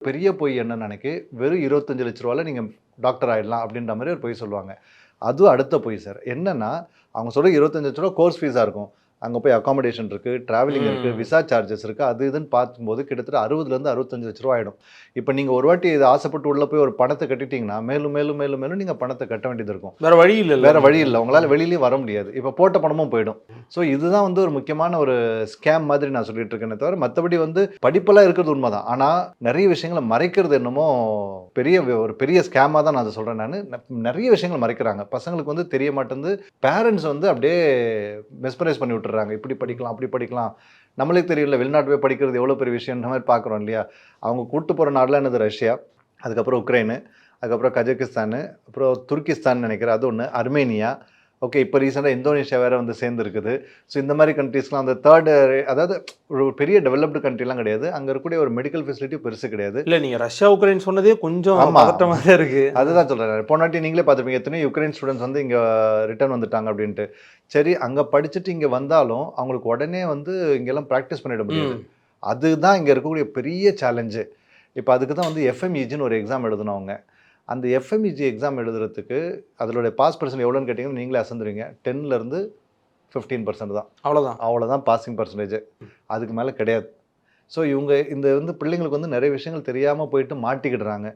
பெரிய பொய் என்னன்னு நினைக்கி, வெறும் 25,00,000 நீங்க டாக்டர் ஆயிடலாம் அப்படின்ற மாரி ஒரு பொய் சொல்லுவாங்க. அதுவும் அடுத்த பொய் சார். என்னன்னா, அவங்க சொல்ற 25,00,000 கோர்ஸ் ஃபீஸா இருக்கும். அங்க போய் அக்காமடேஷன் இருக்கு, டிராவலிங் இருக்கு, ம். விசா சார்ஜஸ் இருக்கு. அது இதுன்னு பார்க்கும்போது கிட்டத்தட்ட 60,000 65,00,000 ஆயிடும். இப்ப நீங்க ஒரு வாட்டி இத ஆசைப்பட்டு உள்ள போய் ஒரு பணத்த கட்டிட்டீங்கன்னா, மேலும் மேலும் மேலும் மேலும் நீங்க பணத்த கட்ட வேண்டியது இருக்கும். வேற வழி இல்லல்ல வேற வழி உங்களுக்கு. இல்ல. உங்களால வெளியிலயும் வர முடியாது. இப்ப போட்ட பணமும் போயிடும். ஸோ இதுதான் வந்து ஒரு முக்கியமான ஒரு ஸ்கேம் மாதிரி நான் சொல்லிட்டு இருக்கேனே தவிர, மத்தபடி வந்து படிப்பெல்லாம் இருக்கிறது உண்மதான். ஆனா, நெறைய விஷயங்கள மறைக்கிறது என்னமோ ஒரு பெரிய ஸ்கேமா தான் நான் அத சொல்றேன் நானு. நெறைய விஷயங்கள் மறைக்கிறாங்க. பசங்களுக்கு வந்து தெரிய மாட்டேன்து. பேரண்ட்ஸ் வந்து அப்படியே மெஸ்மரைஸ் பண்ணி விட்டுர்றாங்க. இப்படி படிக்கலாம், அப்படி படிக்கலாம். நம்மளுக்கு தெரியும்ல வெளிநாட்டு போய் படிக்கிறது எவ்வளோ பெரிய விஷயம்ன்ற மாரி பார்க்குறோம் இல்லையா? அவங்க கூட்டு போற நாடுலாம் என்னது ரஷ்யா, அதுக்கப்புறம் உக்ரைனு, அதுக்கப்புறம் கஜகிஸ்தானு, அப்புறம் துர்க்கிஸ்தான் நெனைக்கிறேன் அது ஒண்ணு, அர்மேனியா. ஓகே. இப்ப ரீசென்ட்டா இந்தோனேஷியா வேற வந்து சேர்ந்திருக்குது. ஸோ இந்த மாரி கண்ட்ரீஸ்லாம் அந்த அதாவது ஒரு பெரிய டெவலப்டு கண்ட்ரிலாம் கிடையாது. அங்க இருக்கக்கூடிய ஒரு மெடிக்கல் ஃபெசிலிட்டி பெருசு கிடையாது. இல்ல நீங்க ரஷ்யா, உக்ரைன் சொன்னதே கொஞ்சம் ஆமா. பதட்டமா தான் இருக்கு. அதுதான் சொல்றேன். போன வாட்டி நீங்களே பார்த்துருப்பீங்க. எத்தனையோ யுக்ரைன் ஸ்டூடண்ட்ஸ் வந்து இங்க ரிட்டர்ன் வந்துட்டாங்க அப்டின்ட்டு. சரி அங்க படிச்சுட்டு இங்க வந்தாலும், அவங்களுக்கு உடனே வந்து இங்கெல்லாம் பிராக்டிஸ் பண்ணிட முடியாது. ம். அதுதான் இங்க இருக்கக்கூடிய பெரிய சேலஞ்சு. இப்ப அதுக்கு தான் வந்து எஃப்எம்இஜின்னு ஒரு எக்ஸாம் எழுதணும் அவங்க. அந்த எஃப்எம்இஜி எக்ஸாம் எழுதுறதுக்கு அதனுடைய பாஸ் பெர்சன்ட் எவ்வளோன்னு கேட்டீங்கன்னா, நீங்களே அசந்துருவீங்க. 10லருந்து 15% தான். அவ்வளோதான். அவ்வளோதான் பாசிங் பெர்சன்டேஜ். அதுக்கு மேல கிடையாது. ஸோ இவங்க இந்த வந்து பிள்ளைங்களுக்கு வந்து நெறைய விஷயங்கள் தெரியாம போயிட்டு மாட்டிக்கிடுறாங்க.